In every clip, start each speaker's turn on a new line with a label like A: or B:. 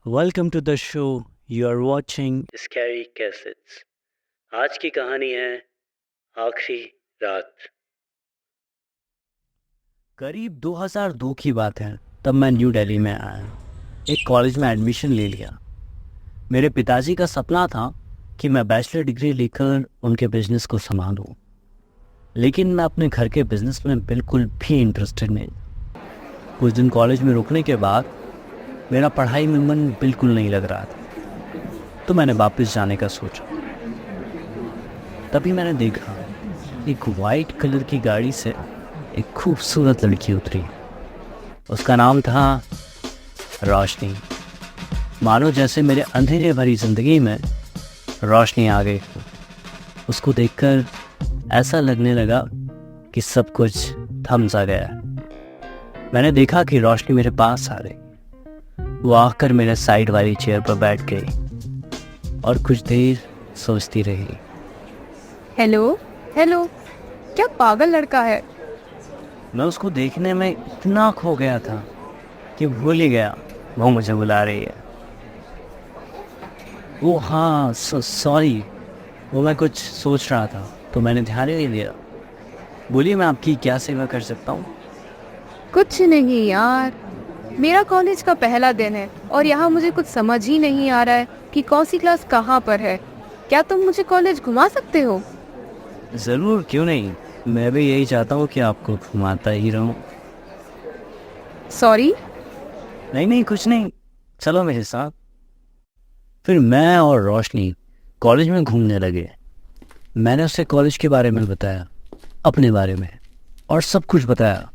A: Welcome to the show you are watching scary cassettes. आज की कहानी है आखिरी रात। करीब 2002 की बात है। तब मैं न्यू दिल्ली में आया, एक कॉलेज में एडमिशन ले लिया। मेरे पिताजी का सपना था कि मैं बैचलर डिग्री लेकर उनके बिजनेस को संभालूं, लेकिन मैं अपने घर के बिजनेस में बिल्कुल भी इंटरेस्टेड नहीं। कुछ दिन कॉलेज में रुकने के बाद मेरा पढ़ाई में मन बिल्कुल नहीं लग रहा था, तो मैंने वापस जाने का सोचा। तभी मैंने देखा एक वाइट कलर की गाड़ी से एक खूबसूरत लड़की उतरी। उसका नाम था रोशनी। मानो जैसे मेरे अंधेरे भरी जिंदगी में रोशनी आ गई। उसको देखकर ऐसा लगने लगा कि सब कुछ थम सा गया। मैंने देखा कि रोशनी मेरे पास आ गई। वो आकर मेरे साइड वाली चेयर पर बैठ गई और कुछ देर सोचती रही।
B: हेलो हेलो, क्या पागल लड़का है।
A: मैं उसको देखने में इतना खो गया था कि भूल ही गया वो मुझे बुला रही है। वो हाँ, सॉरी, वो मैं कुछ सोच रहा था तो मैंने ध्यान ही नहीं दिया। बोलिए, मैं आपकी क्या सेवा कर सकता हूँ?
B: कुछ नहीं यार, मेरा कॉलेज का पहला दिन है और यहाँ मुझे कुछ समझ ही नहीं आ रहा है कि कौन सी क्लास कहाँ पर है। क्या तुम मुझे कॉलेज घुमा सकते हो?
A: ज़रूर, क्यों नहीं। मैं भी यही चाहता हूँ कि आपको घुमाता ही रहूँ।
B: सॉरी।
A: नहीं नहीं, कुछ नहीं, चलो मेरे साथ। फिर मैं और रोशनी कॉलेज में घूमने लगे। मैंने उससे कॉलेज के बारे में बताया, अपने बारे में, और सब कुछ बताया।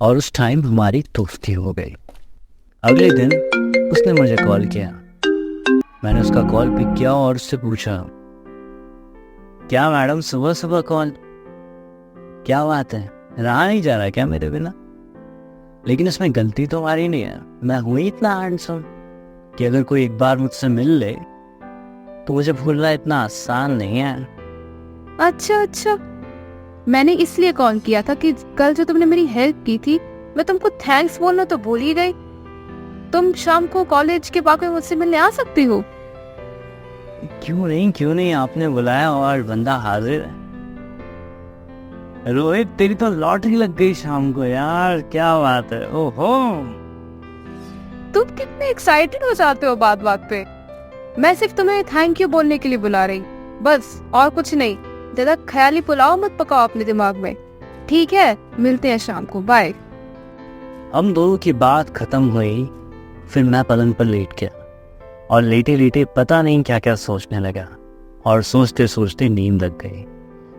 A: और उस टाइम हमारी दोस्ती हो गई। अगले दिन उसने मुझे कॉल किया। मैंने उसका कॉल पिक किया और उससे पूछा, क्या मैडम सुबह सुबह कॉल? क्या बात है, रहा नहीं जा रहा क्या मेरे बिना? लेकिन इसमें गलती तो हमारी नहीं है। मैं हूं ही इतना हैंडसम कि अगर कोई एक बार मुझसे मिल ले तो मुझे भूलना इतना आसान नहीं है।
B: अच्छा अच्छा, मैंने इसलिए कॉल किया था कि कल जो तुमने मेरी हेल्प की थी, मैं तुमको थैंक्स बोलना तो भूल ही गई। तुम शाम को कॉलेज के बाग में मुझसे मिलने आ सकती हो?
A: क्यों नहीं, क्यों नहीं, आपने बुलाया और बंदा हाजिर है। रोहित, तेरी तो लॉटरी लग गई शाम को यार, क्या बात है। ओहो,
B: तुम कितने एक्साइटेड हो जाते हो बात बात पे। मैं सिर्फ तुम्हें थैंक यू बोलने के लिए बुला रही, बस और कुछ नहीं। ज्यादा ख्याली पुलाव मत पकाओ अपने दिमाग में। ठीक है, मिलते हैं शाम को, बाय।
A: हम दोनों की बात खत्म हुई। फिर मैं पलंग पर लेट गया और लेटे लेटे पता नहीं क्या क्या सोचने लगा, और सोचते सोचते नींद लग गई।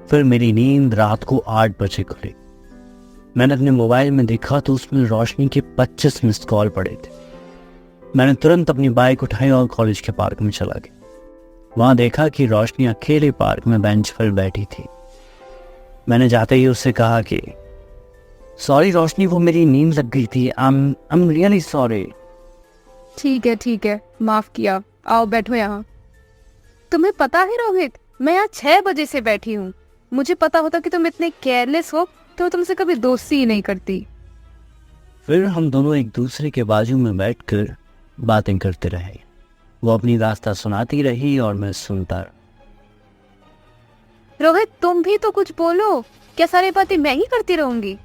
A: फिर मेरी नींद रात को 8 बजे खुली। मैंने अपने मोबाइल में देखा तो उसमें रोशनी के 25 मिस्ड कॉल पड़े थे। मैंने तुरंत अपनी बाइक उठाई और कॉलेज के पार्क में चला गया। वहां देखा कि रोशनी अकेले पार्क में बेंच पर बैठी थी। मैंने जाते ही उससे कहा कि सॉरी रोशनी, वो मेरी नींद लग गई थी। I am really sorry.
B: ठीक है, माफ किया। आओ बैठो यहाँ। तुम्हें पता है रोहित, मैं यहाँ 6 बजे से बैठी हूँ। मुझे पता होता कि तुम इतने केयरलेस हो तो मैं तुमसे कभी दोस्ती ही नहीं करती।
A: फिर हम दोनों एक दूसरे के बाजू में बैठकर बातें करते रहे। वो अपनी दास्तां सुनाती रही और मैं सुनता रहा।
B: रोहित, तुम भी तो कुछ बोलो। क्या सारी बातें मैं ही करती रहूंगी?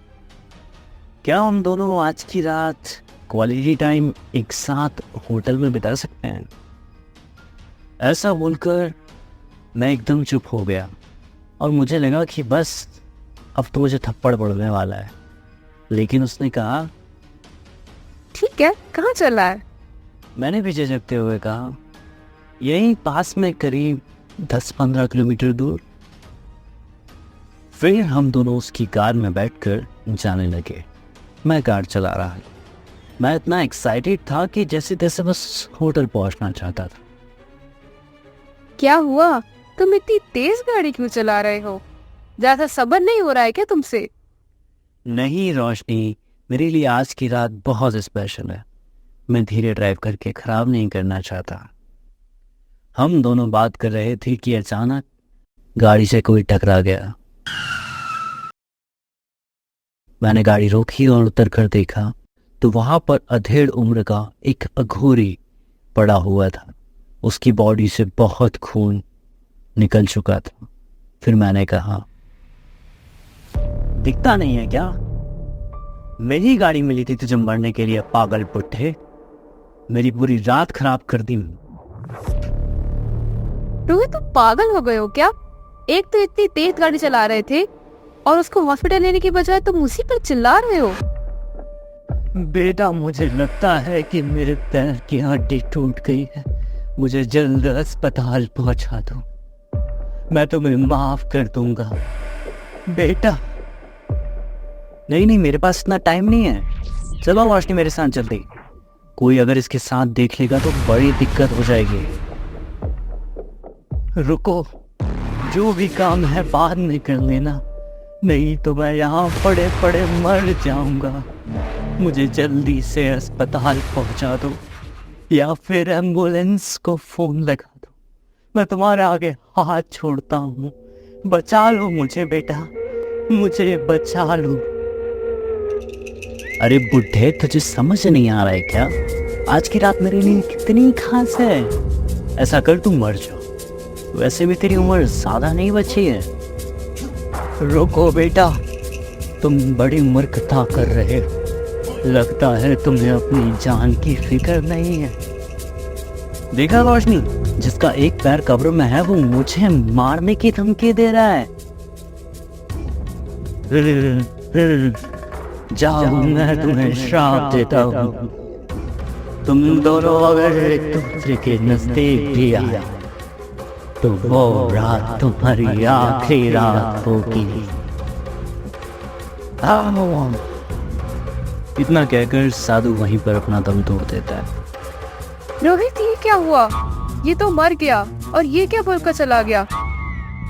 A: क्या हम दोनों आज की रात क्वालिटी टाइम एक साथ होटल में बिता सकते हैं? ऐसा बोलकर मैं एकदम चुप हो गया और मुझे लगा कि बस अब तो मुझे थप्पड़ पड़ने वाला है। लेकिन उसने कहा,
B: ठीक है, कहाँ चला है?
A: मैंने भी झिझकते हुए कहा, यहीं पास में, करीब 10-15 किलोमीटर दूर। फिर हम दोनों उसकी कार में बैठकर जाने लगे। मैं कार चला रहा। मैं इतना एक्साइटेड था कि जैसे तैसे बस होटल पहुंचना चाहता था।
B: क्या हुआ? तुम इतनी तेज गाड़ी क्यों चला रहे हो? ज्यादा सब्र नहीं हो रहा है क्या तुमसे?
A: नहीं रोशनी, मेरे लिए आज की रात बहुत स्पेशल है। मैं धीरे ड्राइव करके खराब नहीं करना चाहता। हम दोनों बात कर रहे थे कि अचानक गाड़ी से कोई टकरा गया। मैंने गाड़ी रोकी और उतर कर देखा तो वहां पर अधेड़ उम्र का एक अघोरी पड़ा हुआ था, उसकी बॉडी से बहुत खून निकल चुका था। फिर मैंने कहा, दिखता नहीं है क्या? मेरी गाड़ी मिली थी तुझे मरने के लिए, पागल पुट्ठे। मेरी पूरी रात खराब कर दी।
B: रोहित तुम पागल हो गए हो क्या? एक तो इतनी तेज गाड़ी चला रहे थे और उसको हॉस्पिटल लेने की बजाय तुम उसी पर चिल्ला रहे हो।
A: बेटा, मुझे लगता है कि मेरे पैर की हड्डी टूट गई है, मुझे जल्द अस्पताल पहुंचा दो, मैं तुम्हें माफ कर दूंगा बेटा। नहीं नहीं, मेरे पास इतना टाइम नहीं है। चलो रोशनी, मेरे साथ चलती। कोई अगर इसके साथ देख लेगा तो बड़ी दिक्कत हो जाएगी। रुको, जो भी काम है बाद में कर लेना, नहीं तो मैं यहाँ पड़े पड़े मर जाऊंगा। मुझे जल्दी से अस्पताल पहुंचा दो या फिर एम्बुलेंस को फोन लगा दो। मैं तुम्हारे आगे हाथ छोड़ता हूँ, बचा लो मुझे बेटा, मुझे बचा लो। अरे बुढ़े, तुझे समझ नहीं आ रहा है क्या? आज की रात मेरे लिए कितनी खास है। ऐसा कर, तू मर जा, वैसे भी तेरी उम्र ज्यादा नहीं बची है। रुको बेटा, तुम बड़ी मूर्खता कर रहे हो, लगता है तुम्हें अपनी जान की फिक्र नहीं है। देखा रोशनी, जिसका एक पैर कब्र में है वो मुझे मारने की धमकी दे रहा है। जाओ, मैं तुम्हें श्राप देता हूँ, तुम दोनों अगर एक दूसरे के नजदीक भी आए तो वो रात तुम्हारी आखिरी रात होगी। इतना कहकर साधु वहीं पर अपना दम तोड़ देता है।
B: रोहित ये क्या हुआ? ये तो मर गया और ये क्या बोलकर चला गया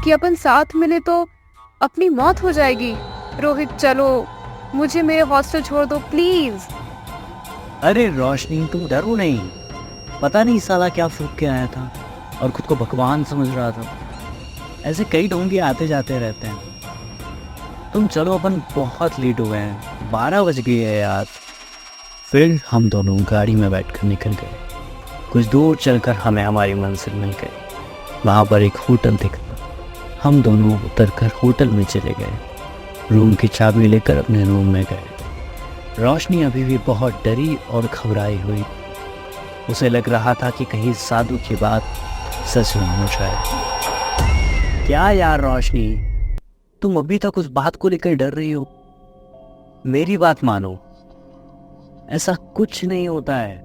B: कि अपन साथ मिले तो अपनी मौत हो जाएगी। रोहित चलो, मुझे मेरे हॉस्टल छोड़ दो प्लीज।
A: अरे रोशनी, तुम डरो नहीं। पता नहीं साला क्या फूक के आया था और खुद को भगवान समझ रहा था। ऐसे कई ढोंगी आते जाते रहते हैं। तुम चलो, अपन बहुत लेट हो गए हैं, 12 बज गए है यार। फिर हम दोनों गाड़ी में बैठकर निकल गए। कुछ दूर चलकर हमें हमारी मंजिल मिल गई। वहाँ पर एक होटल दिखा। हम दोनों उतरकर होटल में चले गए। रूम की चाबी लेकर अपने रूम में गए। रोशनी अभी भी बहुत डरी और घबराई हुई। उसे लग रहा था कि कहीं साधु की बात सच न हो जाए। क्या यार रोशनी, तुम अभी तक उस बात को लेकर डर रही हो? मेरी बात मानो, ऐसा कुछ नहीं होता है।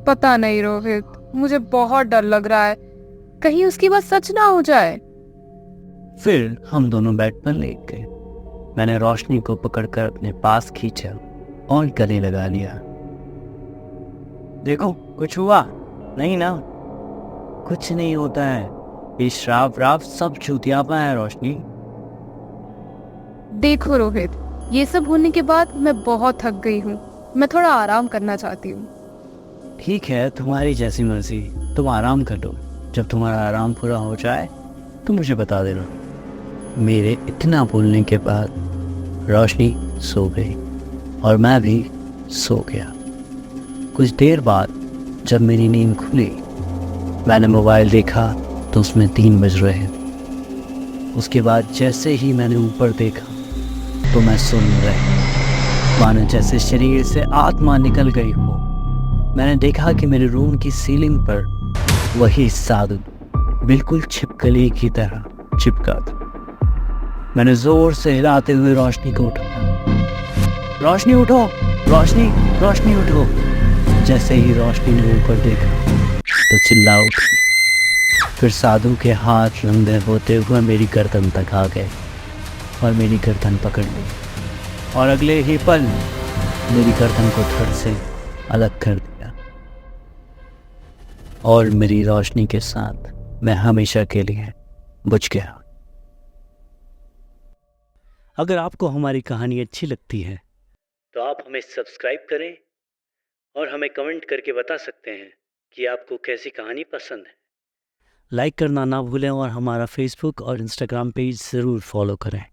B: पता नहीं रोहित, मुझे बहुत डर लग रहा है, कहीं उसकी बात सच ना हो जाए।
A: फिर हम दोनों बेड पर लेट गए। मैंने रोशनी को पकड़कर अपने पास खींचा और गले लगा लिया। देखो, कुछ हुआ नहीं ना? कुछ नहीं होता है, ये श्राप राप सब चूतियापा है रोशनी।
B: देखो रोहित, ये सब होने के बाद मैं बहुत थक गई हूँ, मैं थोड़ा आराम करना चाहती हूँ।
A: ठीक है, तुम्हारी जैसी मर्जी, तुम आराम कर लो। जब तुम्हारा आराम पूरा हो जाए तो मुझे बता देना। मेरे इतना बोलने के बाद रोशनी सो गई और मैं भी सो गया। कुछ देर बाद जब मेरी नींद खुली, मैंने मोबाइल देखा तो उसमें 3 बज रहे। उसके बाद जैसे ही मैंने ऊपर देखा तो मैं सुन रही, मानो जैसे शरीर से आत्मा निकल गई हो। मैंने देखा कि मेरे रूम की सीलिंग पर वही साधु बिल्कुल छिपकली की तरह चिपका था। मैंने जोर से हिलाते हुए रोशनी को उठाया। रोशनी उठो, रोशनी, रोशनी उठो। जैसे ही रोशनी ने ऊपर देखा तो चिल्ला उठी। फिर साधु के हाथ लंबे होते हुए मेरी गर्दन तक आ गए और मेरी गर्दन पकड़ ली और अगले ही पल मेरी गर्दन को धड़ से अलग कर दिया और मेरी रोशनी के साथ मैं हमेशा के लिए बुझ गया। अगर आपको हमारी कहानी अच्छी लगती है तो आप हमें सब्सक्राइब करें और हमें कमेंट करके बता सकते हैं कि आपको कैसी कहानी पसंद है। लाइक करना ना भूलें और हमारा फेसबुक और इंस्टाग्राम पेज ज़रूर फॉलो करें।